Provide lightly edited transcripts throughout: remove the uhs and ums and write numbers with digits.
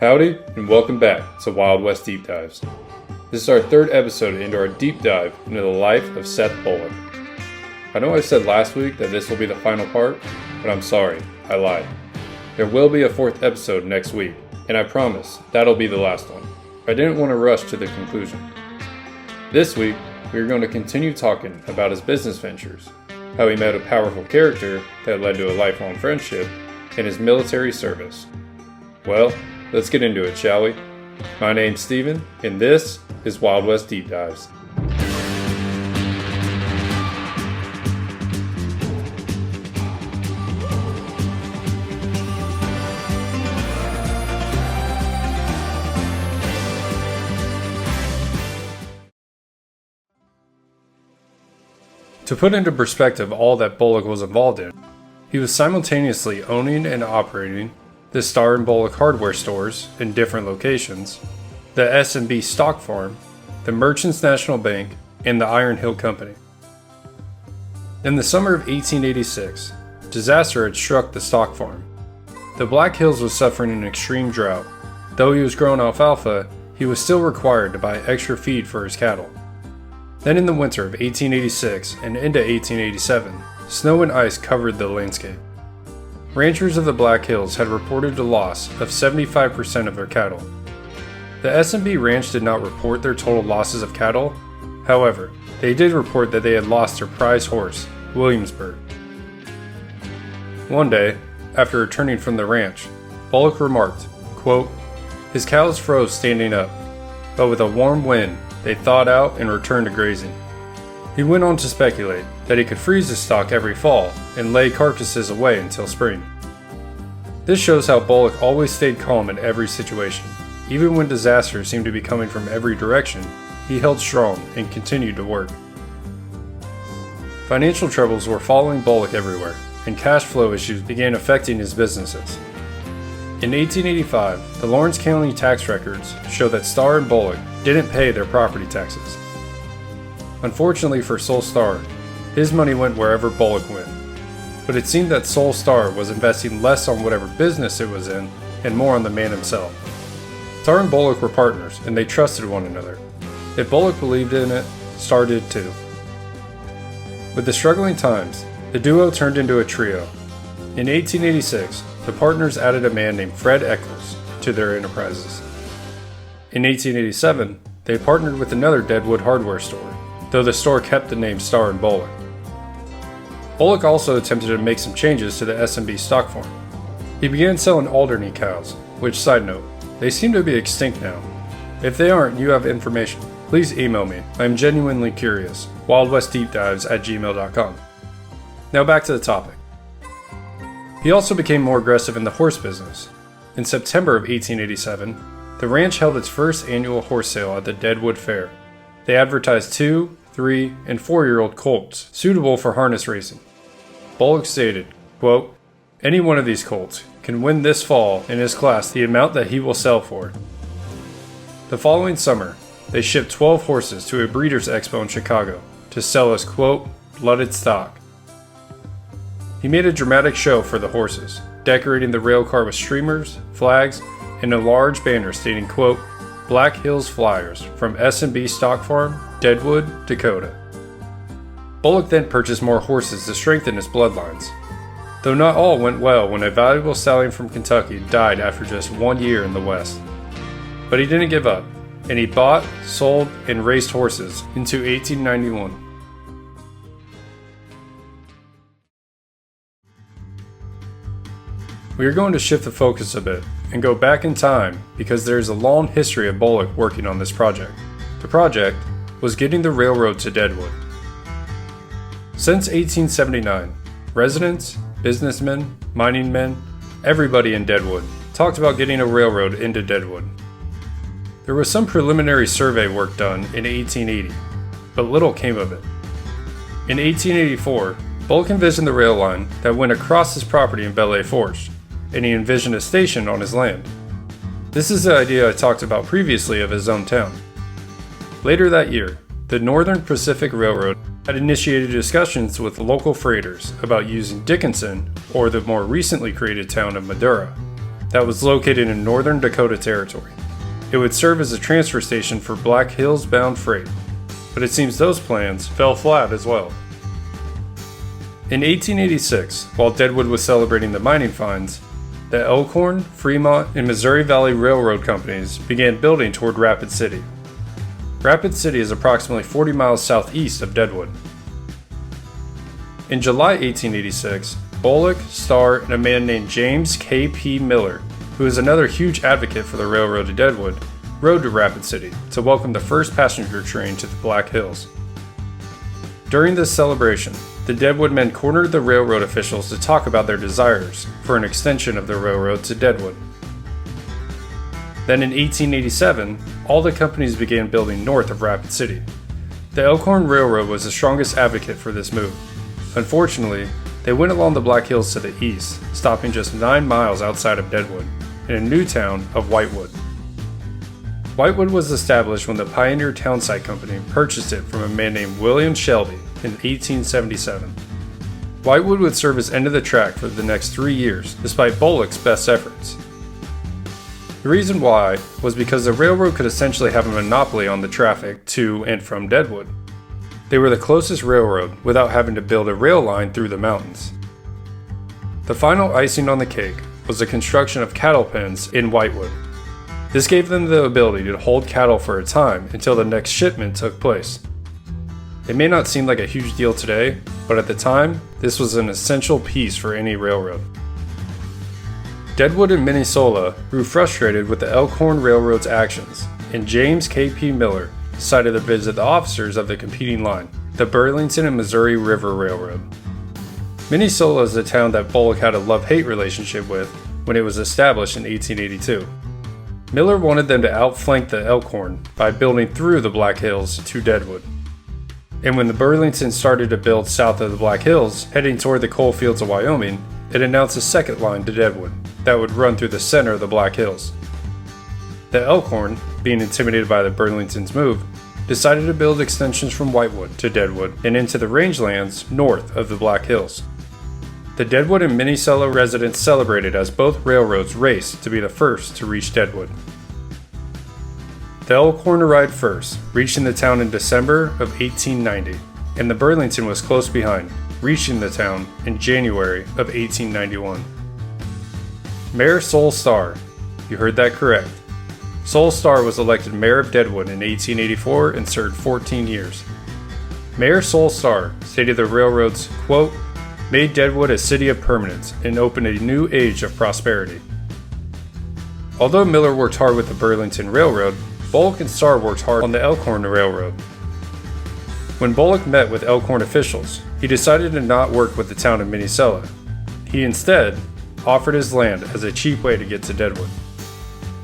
Howdy, and welcome back to Wild West Deep Dives. This is our third episode into our deep dive into the life of Seth Bullock. I know I said last week that this will be the final part, but I'm sorry, I lied. There will be a fourth episode next week, and I promise that'll be the last one. I didn't want to rush to the conclusion. This week, we are going to continue talking about his business ventures, how he met a powerful character that led to a lifelong friendship, and his military service. Well, let's get into it, shall we? My name's Steven, and this is Wild West Deep Dives. To put into perspective all that Bullock was involved in, he was simultaneously owning and operating the Starr & Bullock hardware stores in different locations, the S&B stock farm, the Merchants National Bank, and the Iron Hill Company. In the summer of 1886, disaster had struck the stock farm. The Black Hills was suffering an extreme drought. Though he was growing alfalfa, he was still required to buy extra feed for his cattle. Then in the winter of 1886 and into 1887, snow and ice covered the landscape. Ranchers of the Black Hills had reported a loss of 75% of their cattle. The S&B ranch did not report their total losses of cattle. However, they did report that they had lost their prize horse, Williamsburg. One day, after returning from the ranch, Bullock remarked, quote, "His cows froze standing up, but with a warm wind, they thawed out and returned to grazing." He went on to speculate that he could freeze his stock every fall and lay carcasses away until spring. This shows how Bullock always stayed calm in every situation. Even when disasters seemed to be coming from every direction, he held strong and continued to work. Financial troubles were following Bullock everywhere, and cash flow issues began affecting his businesses. In 1885, the Lawrence County tax records show that Starr & Bullock didn't pay their property taxes. Unfortunately for Sol Starr, his money went wherever Bullock went. But it seemed that Sol Starr was investing less on whatever business it was in and more on the man himself. Starr and Bullock were partners, and they trusted one another. If Bullock believed in it, Starr did too. With the struggling times, the duo turned into a trio. In 1886, the partners added a man named Fred Eccles to their enterprises. In 1887, they partnered with another Deadwood hardware store, though the store kept the name Starr & Bullock. Bullock also attempted to make some changes to the S&B stock farm. He began selling Alderney cows, which, side note, they seem to be extinct now. If they aren't, you have information. Please email me. I am genuinely curious. wildwestdeepdives@gmail.com. Now back to the topic. He also became more aggressive in the horse business. In September of 1887, the ranch held its first annual horse sale at the Deadwood Fair. They advertised 2, 3, and 4-year-old colts suitable for harness racing. Bullock stated, quote, "Any one of these colts can win this fall in his class the amount that he will sell for." The following summer, they shipped 12 horses to a breeders' expo in Chicago to sell as, quote, "blooded stock." He made a dramatic show for the horses, decorating the rail car with streamers, flags, and a large banner stating, quote, "Black Hills Flyers from S&B Stock Farm, Deadwood, Dakota." Bullock then purchased more horses to strengthen his bloodlines. Though not all went well when a valuable stallion from Kentucky died after just 1 year in the West. But he didn't give up, and he bought, sold, and raced horses into 1891. We are going to shift the focus a bit and go back in time because there is a long history of Bullock working on this project. The project was getting the railroad to Deadwood. Since 1879, residents, businessmen, mining men, everybody in Deadwood talked about getting a railroad into Deadwood. There was some preliminary survey work done in 1880, but little came of it. In 1884, Bullock envisioned the rail line that went across his property in Belay Forge, and he envisioned a station on his land. This is the idea I talked about previously of his own town. Later that year, the Northern Pacific Railroad had initiated discussions with local freighters about using Dickinson, or the more recently created town of Madura, that was located in northern Dakota Territory. It would serve as a transfer station for Black Hills bound freight, but it seems those plans fell flat as well. In 1886, while Deadwood was celebrating the mining finds, the Elkhorn, Fremont, and Missouri Valley Railroad companies began building toward Rapid City. Rapid City is approximately 40 miles southeast of Deadwood. In July 1886, Bullock, Starr, and a man named James K.P. Miller, who is another huge advocate for the railroad to Deadwood, rode to Rapid City to welcome the first passenger train to the Black Hills. During this celebration, the Deadwood men cornered the railroad officials to talk about their desires for an extension of the railroad to Deadwood. Then in 1887, all the companies began building north of Rapid City. The Elkhorn Railroad was the strongest advocate for this move. Unfortunately, they went along the Black Hills to the east, stopping just 9 miles outside of Deadwood, in a new town of Whitewood. Whitewood was established when the Pioneer Townsite Company purchased it from a man named William Shelby in 1877. Whitewood would serve as end of the track for the next 3 years, despite Bullock's best efforts. The reason why was because the railroad could essentially have a monopoly on the traffic to and from Deadwood. They were the closest railroad without having to build a rail line through the mountains. The final icing on the cake was the construction of cattle pens in Whitewood. This gave them the ability to hold cattle for a time until the next shipment took place. It may not seem like a huge deal today, but at the time, this was an essential piece for any railroad. Deadwood and Minnesota grew frustrated with the Elkhorn Railroad's actions, and James K.P. Miller decided to visit the officers of the competing line, the Burlington and Missouri River Railroad. Minnesota is a town that Bullock had a love-hate relationship with when it was established in 1882. Miller wanted them to outflank the Elkhorn by building through the Black Hills to Deadwood. And when the Burlington started to build south of the Black Hills, heading toward the coal fields of Wyoming, it announced a second line to Deadwood that would run through the center of the Black Hills. The Elkhorn, being intimidated by the Burlington's move, decided to build extensions from Whitewood to Deadwood and into the rangelands north of the Black Hills. The Deadwood and Minnesota residents celebrated as both railroads raced to be the first to reach Deadwood. The Elkhorn arrived first, reaching the town in December of 1890, and the Burlington was close behind, reaching the town in January of 1891. Mayor Sol Starr, you heard that correct. Sol Starr was elected mayor of Deadwood in 1884 and served 14 years. Mayor Sol Starr stated the railroads, quote, made Deadwood a city of permanence and opened a new age of prosperity. Although Miller worked hard with the Burlington Railroad, Bullock and Starr worked hard on the Elkhorn Railroad. When Bullock met with Elkhorn officials, he decided to not work with the town of Minnesota. He instead offered his land as a cheap way to get to Deadwood.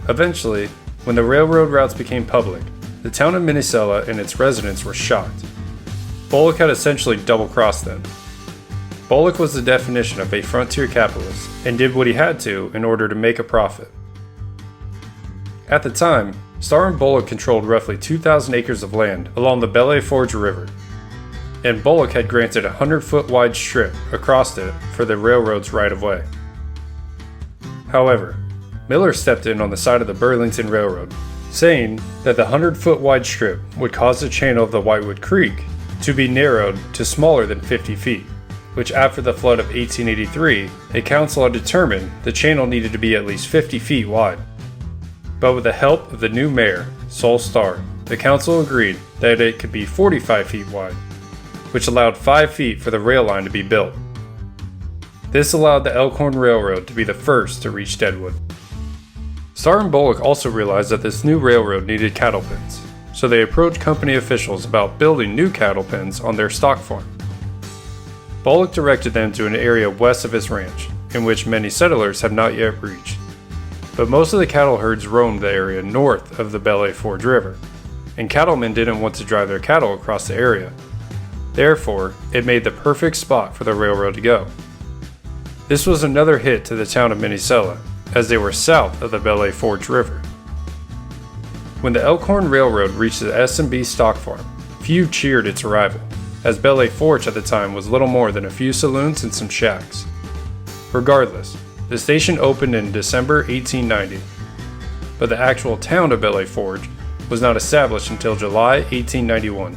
Eventually, when the railroad routes became public, the town of Minnesota and its residents were shocked. Bullock had essentially double-crossed them. Bullock was the definition of a frontier capitalist and did what he had to in order to make a profit. At the time, Starr and Bullock controlled roughly 2,000 acres of land along the Belle Forge River, and Bullock had granted a 100-foot wide strip across it for the railroad's right-of-way. However, Miller stepped in on the side of the Burlington Railroad, saying that the 100-foot wide strip would cause the channel of the Whitewood Creek to be narrowed to smaller than 50 feet, which after the flood of 1883, a council had determined the channel needed to be at least 50 feet wide. But with the help of the new mayor, Sol Starr, the council agreed that it could be 45 feet wide, which allowed 5 feet for the rail line to be built. This allowed the Elkhorn Railroad to be the first to reach Deadwood. Starr and Bullock also realized that this new railroad needed cattle pens, so they approached company officials about building new cattle pens on their stock farm. Bullock directed them to an area west of his ranch, in which many settlers have not yet reached. But most of the cattle herds roamed the area north of the Belle Forge River, and cattlemen didn't want to drive their cattle across the area. Therefore, it made the perfect spot for the railroad to go. This was another hit to the town of Minnesota, as they were south of the Belle Forge River. When the Elkhorn Railroad reached the S&B stock farm, few cheered its arrival, as Belle Forge at the time was little more than a few saloons and some shacks. Regardless, The station opened in December 1890, but the actual town of Belay Forge was not established until July 1891.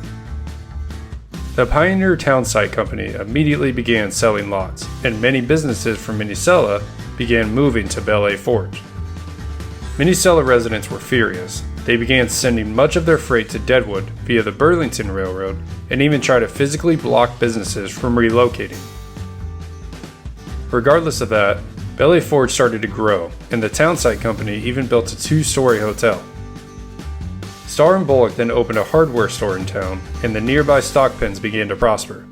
The Pioneer Townsite Company immediately began selling lots, and many businesses from Minnesota began moving to Belay Forge. Minnesota residents were furious. They began sending much of their freight to Deadwood via the Burlington Railroad and even tried to physically block businesses from relocating. Regardless of that, Belay Forge started to grow, and the Townsite Company even built a 2-story hotel. Starr and Bullock then opened a hardware store in town, and the nearby stock pens began to prosper.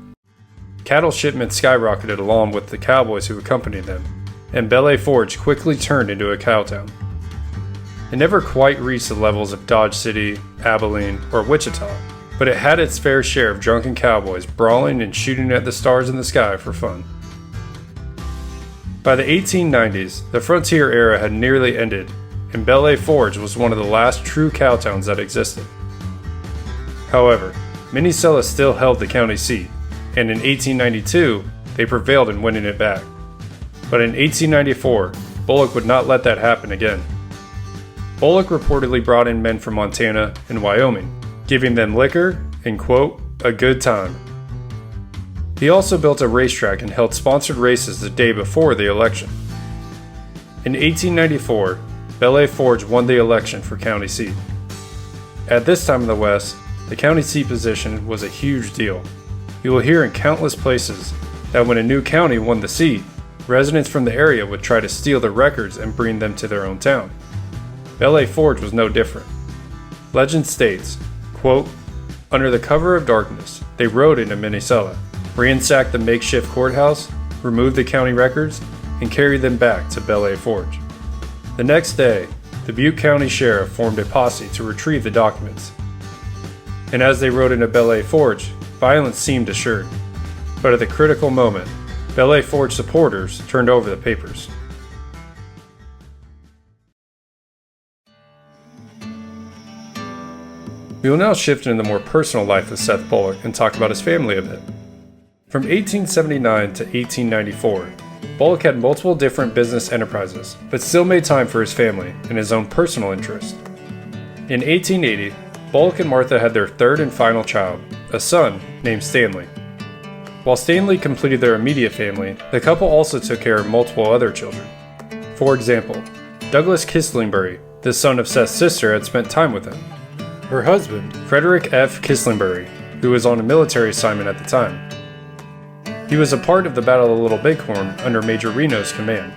Cattle shipments skyrocketed along with the cowboys who accompanied them, and Belay Forge quickly turned into a cow town. It never quite reached the levels of Dodge City, Abilene, or Wichita, but it had its fair share of drunken cowboys brawling and shooting at the stars in the sky for fun. By the 1890s, the frontier era had nearly ended, and Belay Forge was one of the last true cow towns that existed. However, Minnesota still held the county seat, and in 1892, they prevailed in winning it back. But in 1894, Bullock would not let that happen again. Bullock reportedly brought in men from Montana and Wyoming, giving them liquor and, quote, a good time. He also built a racetrack and held sponsored races the day before the election. In 1894, Belay Forge won the election for county seat. At this time in the West, the county seat position was a huge deal. You will hear in countless places that when a new county won the seat, residents from the area would try to steal the records and bring them to their own town. Belay Forge was no different. Legend states, quote, under the cover of darkness, they rode into Minnesota, ransacked the makeshift courthouse, removed the county records, and carried them back to Belay Forge. The next day, the Butte County Sheriff formed a posse to retrieve the documents. And as they rode into Belay Forge, violence seemed assured. But at the critical moment, Belay Forge supporters turned over the papers. We will now shift into the more personal life of Seth Bullock and talk about his family a bit. From 1879 to 1894, Bullock had multiple different business enterprises, but still made time for his family and his own personal interest. In 1880, Bullock and Martha had their third and final child, a son named Stanley. While Stanley completed their immediate family, the couple also took care of multiple other children. For example, Douglas Kislingbury, the son of Seth's sister, had spent time with him. Her husband, Frederick F. Kislingbury, who was on a military assignment at the time. He was a part of the Battle of Little Bighorn under Major Reno's command.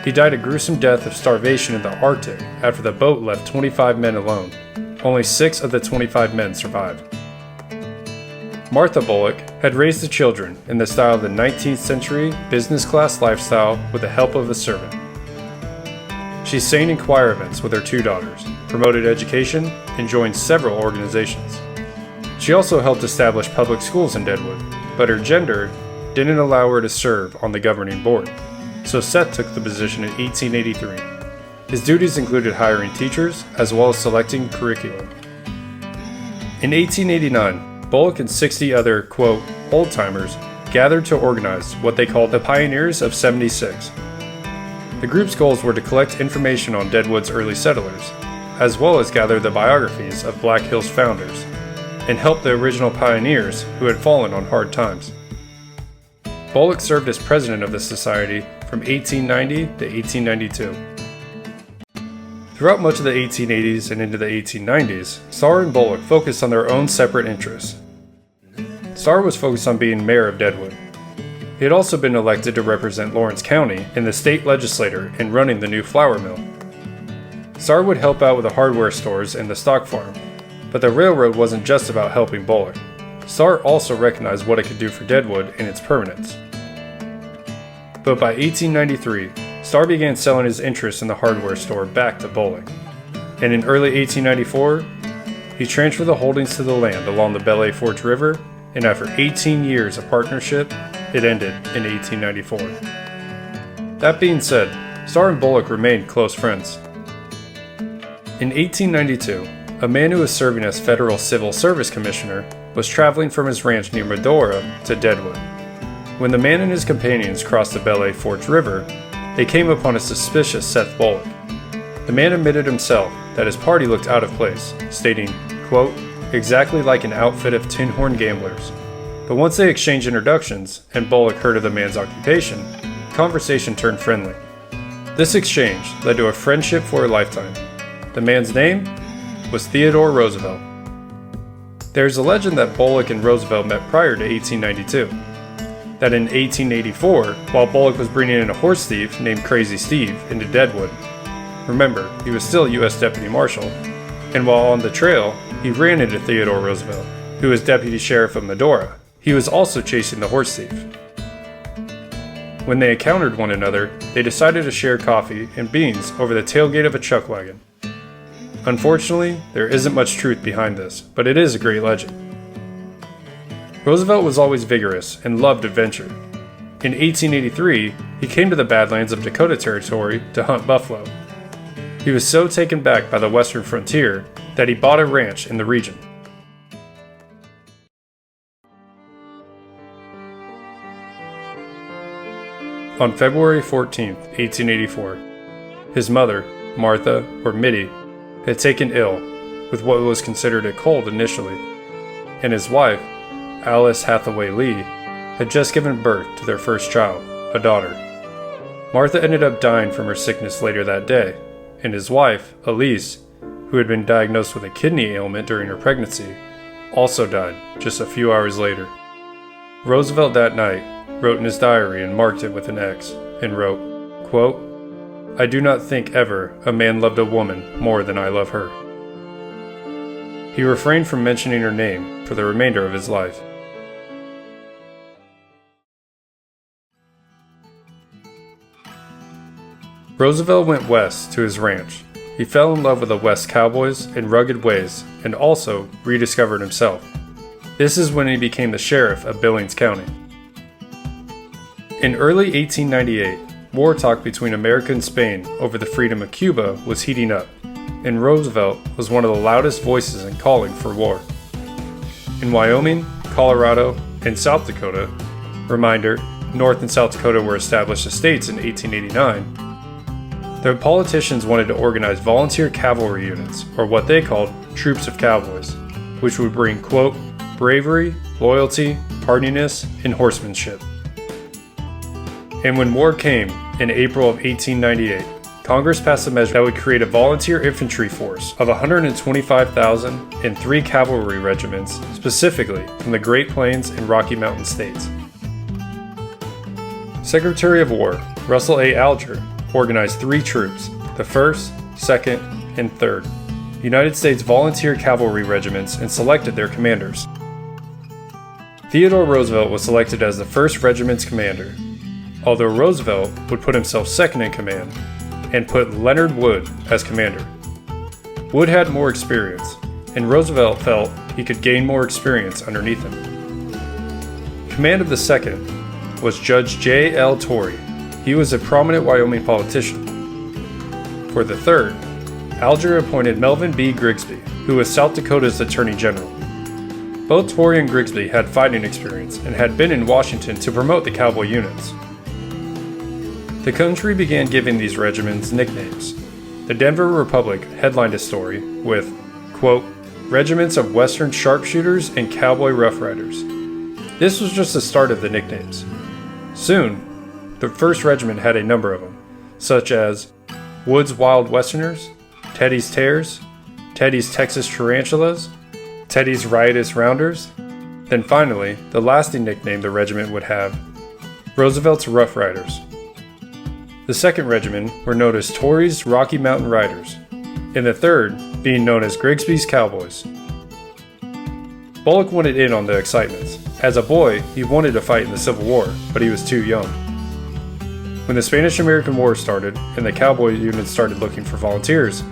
He died a gruesome death of starvation in the Arctic after the boat left 25 men alone. Only 6 of the 25 men survived. Martha Bullock had raised the children in the style of the 19th century business class lifestyle with the help of a servant. She sang in choir events with her 2 daughters, promoted education, and joined several organizations. She also helped establish public schools in Deadwood, but her gender didn't allow her to serve on the governing board, so Seth took the position in 1883. His duties included hiring teachers as well as selecting curriculum. In 1889, Bullock and 60 other, quote, old-timers gathered to organize what they called the Pioneers of 76. The group's goals were to collect information on Deadwood's early settlers, as well as gather the biographies of Black Hill's founders, and help the original pioneers who had fallen on hard times. Bullock served as president of the society from 1890 to 1892. Throughout much of the 1880s and into the 1890s, Starr and Bullock focused on their own separate interests. Starr was focused on being mayor of Deadwood. He had also been elected to represent Lawrence County in the state legislature and running the new flour mill. Starr would help out with the hardware stores and the stock farm, but the railroad wasn't just about helping Bullock. Starr also recognized what it could do for Deadwood and its permanence. But by 1893, Starr began selling his interest in the hardware store back to Bullock, and in early 1894, he transferred the holdings to the land along the Belay Forge River, and after 18 years of partnership, it ended in 1894. That being said, Starr and Bullock remained close friends. In 1892, a man who was serving as federal civil service commissioner was traveling from his ranch near Medora to Deadwood. When the man and his companions crossed the Belay Forge River, they came upon a suspicious Seth Bullock. The man admitted himself that his party looked out of place, stating, quote, exactly like an outfit of tin horn gamblers. But once they exchanged introductions and Bullock heard of the man's occupation, conversation turned friendly. This exchange led to a friendship for a lifetime. The man's name was Theodore Roosevelt. There's a legend that Bullock and Roosevelt met prior to 1892. That in 1884, while Bullock was bringing in a horse thief named Crazy Steve into Deadwood, remember, he was still U.S. Deputy Marshal, and while on the trail, he ran into Theodore Roosevelt, who was Deputy Sheriff of Medora. He was also chasing the horse thief. When they encountered one another, they decided to share coffee and beans over the tailgate of a chuck wagon. Unfortunately, there isn't much truth behind this, but it is a great legend. Roosevelt was always vigorous and loved adventure. In 1883, he came to the Badlands of Dakota Territory to hunt buffalo. He was so taken back by the western frontier that he bought a ranch in the region. On February 14, 1884, his mother, Martha, or Mittie, had taken ill with what was considered a cold initially, and his wife, Alice Hathaway Lee, had just given birth to their first child, a daughter. Martha ended up dying from her sickness later that day, and his wife, Elise, who had been diagnosed with a kidney ailment during her pregnancy, also died just a few hours later. Roosevelt that night wrote in his diary and marked it with an X, and wrote, quote, I do not think ever a man loved a woman more than I love her. He refrained from mentioning her name for the remainder of his life. Roosevelt went west to his ranch. He fell in love with the West cowboys and rugged ways, and also rediscovered himself. This is when he became the sheriff of Billings County. In early 1898, war talk between America and Spain over the freedom of Cuba was heating up, and Roosevelt was one of the loudest voices in calling for war. In Wyoming, Colorado, and South Dakota, reminder, North and South Dakota were established as states in 1889, the politicians wanted to organize volunteer cavalry units, or what they called troops of cowboys, which would bring, quote, bravery, loyalty, hardiness, and horsemanship. And when war came, in April of 1898, Congress passed a measure that would create a volunteer infantry force of 125,000 and 3 cavalry regiments, specifically from the Great Plains and Rocky Mountain states. Secretary of War Russell A. Alger organized 3 troops, the 1st, 2nd, and 3rd, United States Volunteer Cavalry Regiments, and selected their commanders. Theodore Roosevelt was selected as the 1st Regiment's commander, although Roosevelt would put himself second in command and put Leonard Wood as commander. Wood had more experience, and Roosevelt felt he could gain more experience underneath him. Command of the 2nd was Judge J. L. Torrey. He was a prominent Wyoming politician. For the 3rd, Alger appointed Melvin B. Grigsby, who was South Dakota's Attorney General. Both Torrey and Grigsby had fighting experience and had been in Washington to promote the cavalry units. The country began giving these regiments nicknames. The Denver Republic headlined a story with, quote, regiments of Western sharpshooters and cowboy rough riders. This was just the start of the nicknames. Soon, the 1st Regiment had a number of them, such as Wood's Wild Westerners, Teddy's Tears, Teddy's Texas Tarantulas, Teddy's Riotous Rounders. Then finally, the lasting nickname the regiment would have, Roosevelt's Rough Riders. The 2nd Regiment were known as Torrey's Rocky Mountain Riders, and the 3rd being known as Grigsby's Cowboys. Bullock wanted in on the excitements. As a boy, he wanted to fight in the Civil War, but he was too young. When the Spanish-American War started and the cavalry units started looking for volunteers,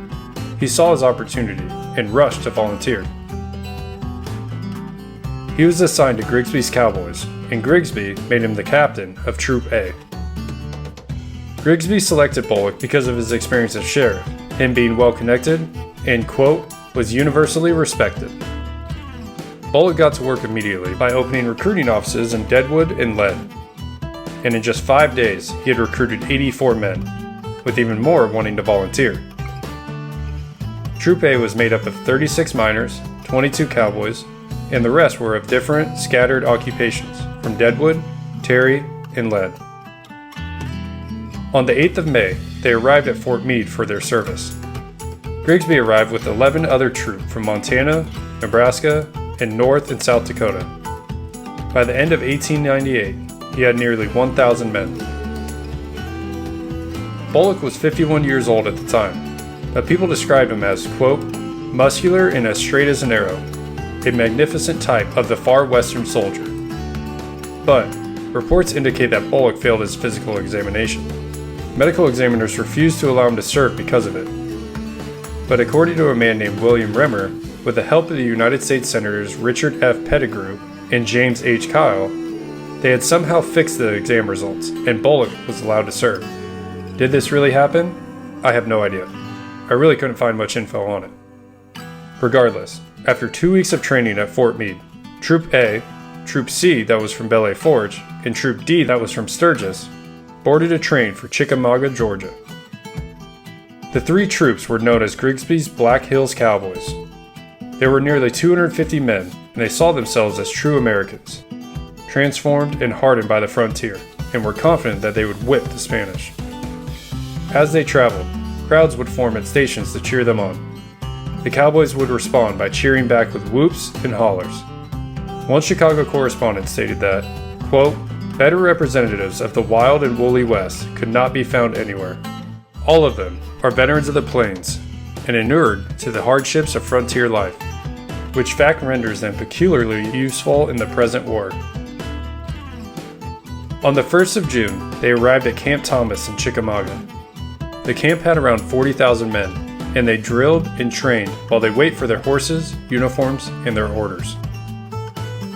he saw his opportunity and rushed to volunteer. He was assigned to Grigsby's Cowboys, and Grigsby made him the captain of Troop A. Grigsby selected Bullock because of his experience as sheriff, him being well-connected, and, quote, was universally respected. Bullock got to work immediately by opening recruiting offices in Deadwood and Lead. and in just 5 days he had recruited 84 men, with even more wanting to volunteer. Troop A was made up of 36 miners, 22 cowboys, and the rest were of different, scattered occupations, from Deadwood, Torrey, and Lead. On the 8th of May, they arrived at Fort Meade for their service. Grigsby arrived with 11 other troops from Montana, Nebraska, and North and South Dakota. By the end of 1898, he had nearly 1,000 men. Bullock was 51 years old at the time, but people described him as, quote, muscular and as straight as an arrow, a magnificent type of the far western soldier. But reports indicate that Bullock failed his physical examination. Medical examiners refused to allow him to serve because of it. But according to a man named William Remmer, with the help of the United States Senators Richard F. Pettigrew and James H. Kyle, they had somehow fixed the exam results, and Bullock was allowed to serve. Did this really happen? I have no idea. I really couldn't find much info on it. Regardless, after 2 weeks of training at Fort Meade, Troop A, Troop C that was from Belay Forge, and Troop D that was from Sturgis, boarded a train for Chickamauga, Georgia. The three troops were known as Grigsby's Black Hills Cowboys. There were nearly 250 men, and they saw themselves as true Americans, transformed and hardened by the frontier, and were confident that they would whip the Spanish. As they traveled, crowds would form at stations to cheer them on. The cowboys would respond by cheering back with whoops and hollers. One Chicago correspondent stated that, quote, better representatives of the wild and woolly West could not be found anywhere. All of them are veterans of the plains and inured to the hardships of frontier life, which fact renders them peculiarly useful in the present war. On the 1st of June, they arrived at Camp Thomas in Chickamauga. The camp had around 40,000 men, and they drilled and trained while they wait for their horses, uniforms, and their orders.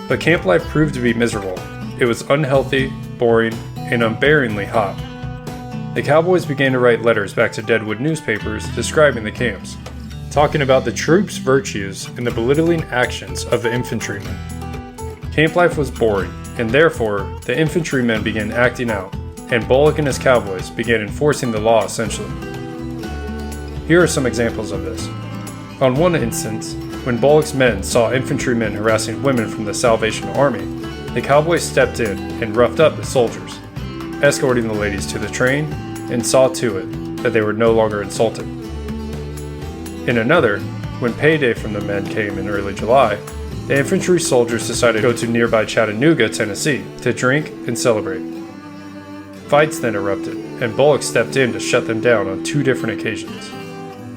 But camp life proved to be miserable. It was unhealthy, boring, and unbearingly hot. The cowboys began to write letters back to Deadwood newspapers describing the camps, talking about the troops' virtues and the belittling actions of the infantrymen. Camp life was boring, and therefore the infantrymen began acting out, and Bullock and his cowboys began enforcing the law essentially. Here are some examples of this. On one instance, when Bullock's men saw infantrymen harassing women from the Salvation Army, the cowboys stepped in and roughed up the soldiers, escorting the ladies to the train, and saw to it that they were no longer insulted. In another, when payday from the men came in early July, the infantry soldiers decided to go to nearby Chattanooga, Tennessee, to drink and celebrate. Fights then erupted, and Bullock stepped in to shut them down on 2 different occasions.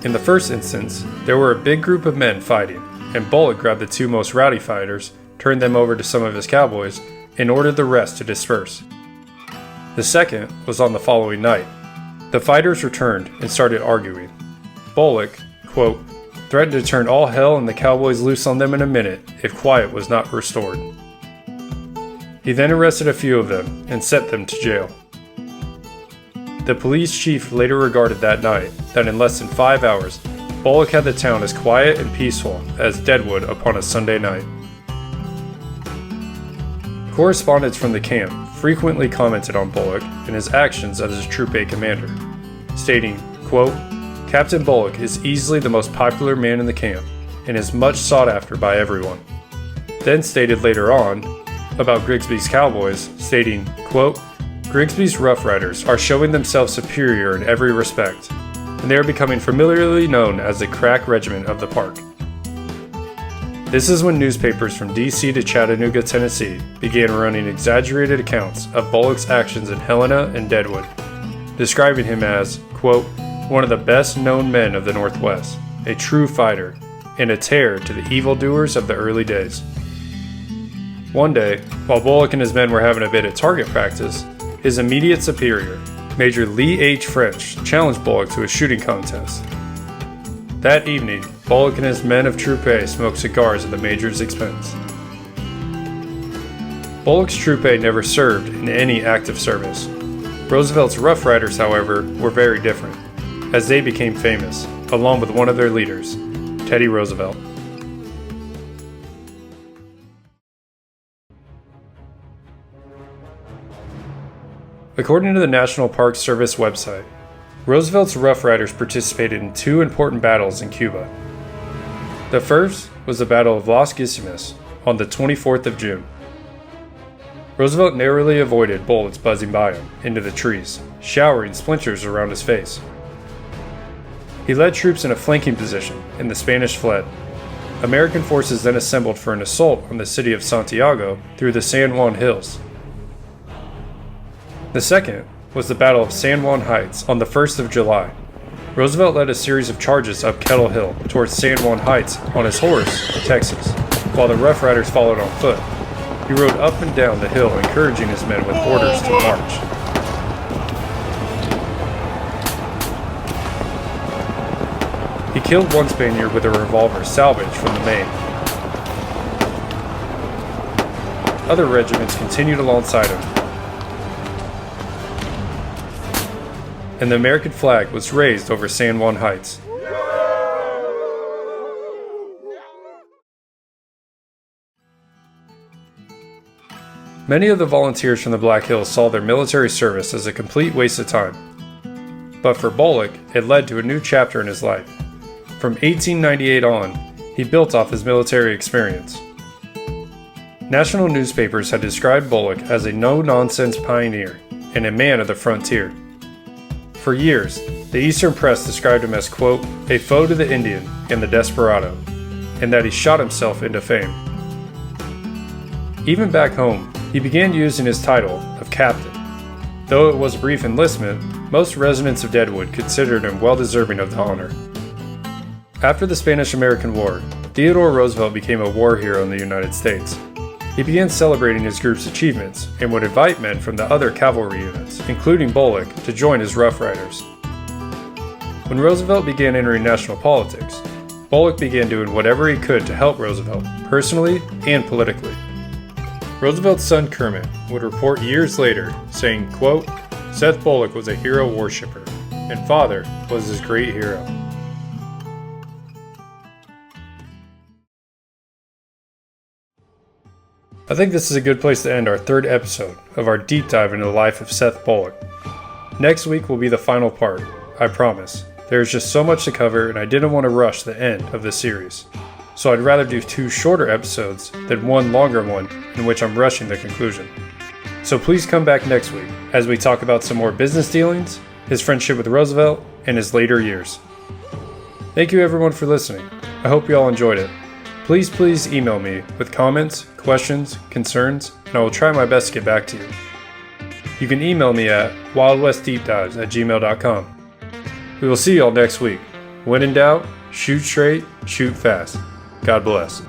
In the first instance, there were a big group of men fighting, and Bullock grabbed the 2 most rowdy fighters, turned them over to some of his cowboys, and ordered the rest to disperse. The second was on the following night. The fighters returned and started arguing. Bullock, quote, threatened to turn all hell and the cowboys loose on them in a minute if quiet was not restored. He then arrested a few of them and sent them to jail. The police chief later regarded that night that in less than 5 hours, Bullock had the town as quiet and peaceful as Deadwood upon a Sunday night. Correspondents from the camp frequently commented on Bullock and his actions as a Troop A commander, stating, quote, Captain Bullock is easily the most popular man in the camp and is much sought after by everyone. Then stated later on about Grigsby's cowboys, stating, quote, Grigsby's Rough Riders are showing themselves superior in every respect, and they are becoming familiarly known as the Crack Regiment of the Park. This is when newspapers from D.C. to Chattanooga, Tennessee began running exaggerated accounts of Bullock's actions in Helena and Deadwood, describing him as, quote, one of the best known men of the Northwest, a true fighter, and a terror to the evildoers of the early days. One day, while Bullock and his men were having a bit of target practice, his immediate superior, Major Lee H. French, challenged Bullock to a shooting contest. That evening, Bullock and his men of Troop A smoked cigars at the Major's expense. Bullock's Troop A never served in any active service. Roosevelt's Rough Riders, however, were very different, as they became famous, along with one of their leaders, Teddy Roosevelt. According to the National Park Service website, Roosevelt's Rough Riders participated in two important battles in Cuba. The first was the Battle of Las Guasimas on the 24th of June. Roosevelt narrowly avoided bullets buzzing by him into the trees, showering splinters around his face. He led troops in a flanking position, and the Spanish fled. American forces then assembled for an assault on the city of Santiago through the San Juan Hills. The second was the Battle of San Juan Heights on the 1st of July. Roosevelt led a series of charges up Kettle Hill towards San Juan Heights on his horse, Texas, while the Rough Riders followed on foot. He rode up and down the hill, encouraging his men with orders to march. He killed one Spaniard with a revolver salvaged from the Maine. Other regiments continued alongside him, and the American flag was raised over San Juan Heights. Many of the volunteers from the Black Hills saw their military service as a complete waste of time. But for Bullock, it led to a new chapter in his life. From 1898 on, he built off his military experience. National newspapers had described Bullock as a no-nonsense pioneer and a man of the frontier. For years, the Eastern press described him as, quote, a foe to the Indian and the desperado, and that he shot himself into fame. Even back home, he began using his title of captain. Though it was a brief enlistment, most residents of Deadwood considered him well-deserving of the honor. After the Spanish-American War, Theodore Roosevelt became a war hero in the United States. He began celebrating his group's achievements and would invite men from the other cavalry units, including Bullock, to join his Rough Riders. When Roosevelt began entering national politics, Bullock began doing whatever he could to help Roosevelt, personally and politically. Roosevelt's son Kermit would report years later, saying, quote, Seth Bullock was a hero worshipper, and father was his great hero. I think this is a good place to end our third episode of our deep dive into the life of Seth Bullock. Next week will be the final part, I promise. There's just so much to cover, and I didn't want to rush the end of the series. So I'd rather do two shorter episodes than one longer one in which I'm rushing the conclusion. So please come back next week as we talk about some more business dealings, his friendship with Roosevelt, and his later years. Thank you everyone for listening. I hope you all enjoyed it. Please email me with comments, questions, concerns, and I will try my best to get back to you. You can email me at wildwestdeepdives@gmail.com. We will see you all next week. When in doubt, shoot straight, shoot fast. God bless.